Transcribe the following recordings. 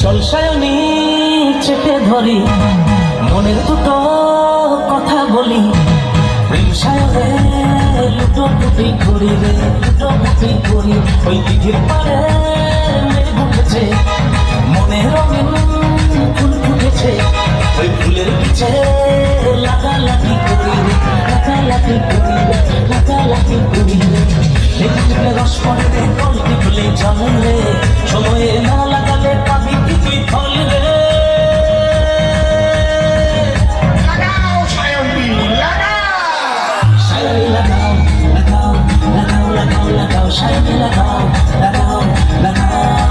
চল সায়নী চেপে ধরি মনের দুটো কথা বলি প্রেম সায়রে লুটোপুটি করি রে লুটোপুটি করি ওই দিঘির পাড়ে মেঘ উঠেছে মনে রঙিন ফুল ফুটেছে ওই ফুলের পিছে লাগালাগি করি রে লাগালাগি করি রে লাগালাগি করি রে লেগে রস পড়ে রে কলটি ফুলে জল রে সময়ে না লাগালে পাবি কি তুই ফল রে Shiny lagao, lagao, lagao,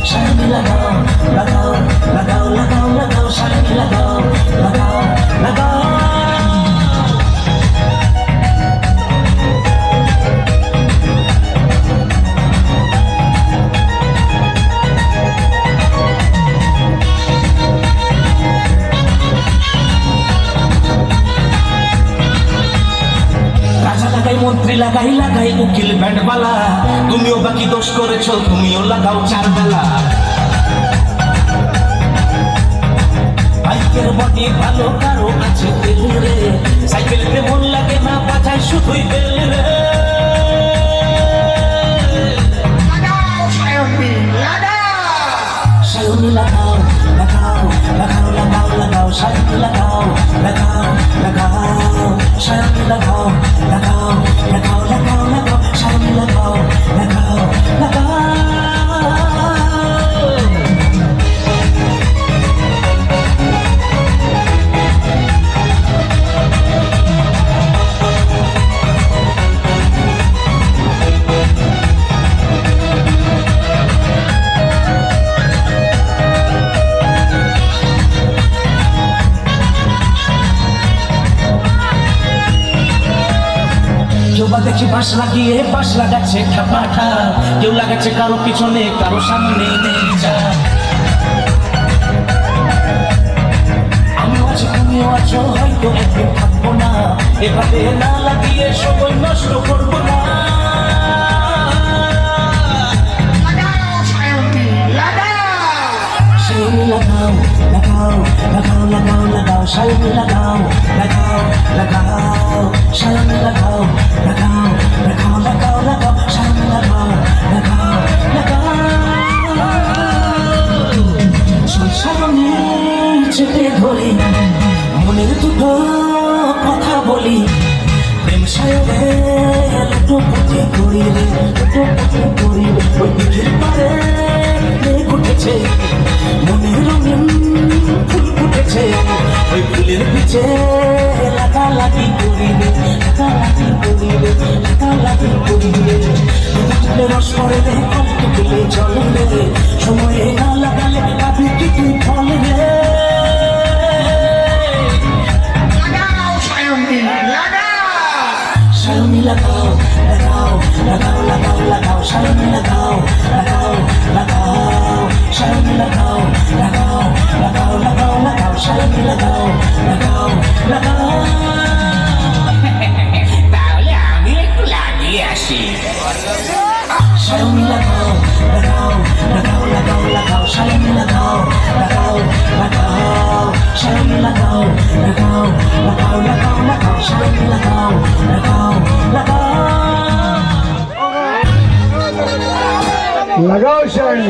shiny lagao, lagao, lagao, lagao, lagao, shiny lagao, lagao, lagao. মন্ত্রী লাগাই লাগাই উকিল ব্যান্ডবালা তুমিও বাকি দোষ করেছো তুমিও লাগাও চার বেলা বাইকের বডি ভালো কারো আছে তেল রে সাইকেলতে মন লাগে না বাজায় শুধুই বেল রে সায়নী লাগাও লাগাও লাগাও লাগাও লাগাও সায়নী লাগাও লাগাও লাগাও সায়নী লাগাও লাগাও লাগাও লাগাও লাগাও সায়নী লাগাও লাগাও লাগাও দেখি বাঁশ লাগিয়ে বাঁশ লাগাচ্ছে ঠাপাঠা কেউ লাগাচ্ছে কারো পিছনে কারো সামনে আমিও আছি তুমিও আছো হয়তো একদিন থাকবো না এভাবে না লাগিয়ে সময় নষ্ট করবো না সায়নী লাগাও লাগাও লাগাও লাগাও লাগাও সায়নী লাগাও লাগাও লাগাও সায়নী লাগাও লাগাও লাগাও লাগাও লাগাও সায়নী লাগাও লাগাও লাগাও সায়নী চেপে ধরি মনের দুটো কথা বলি প্রেম সায়রে লুটোপুটি করি রে লুটোপুটি করি ওই দিঘির পাড়ে মেঘ উঠেছে মনে রঙিন ফুল ফুটেছে ওই ফুলের পিছে লাগালাগি করি রে লাগালাগি করি রে লাগালাগি করি রে রস পড়ে রে কলটি ফুলে জল রে সময়ে না লাগালে পাবি কি তুই ফল রে সায়নী লাগাও লাগাও লাগাও লাগাও লাগাও সায়নী লাগাও লাগাও লাগাও সায়নী লাগাও লাগাও লাগাও লাগাও লাগাও সায়নী লাগাও লাগাও লাগাও তাহলে আমি একটু লাগিয়ে আসি সায়নী লাগাও লাগাও লাগাও লাগাও লাগাও সায়নী লাগাও লাগাও লাগাও সায়নী লাগাও লাগাও লাগাও লাগাও লাগাও সায়নী লাগাও লাগাও লাগাও লাগাও সায়নী।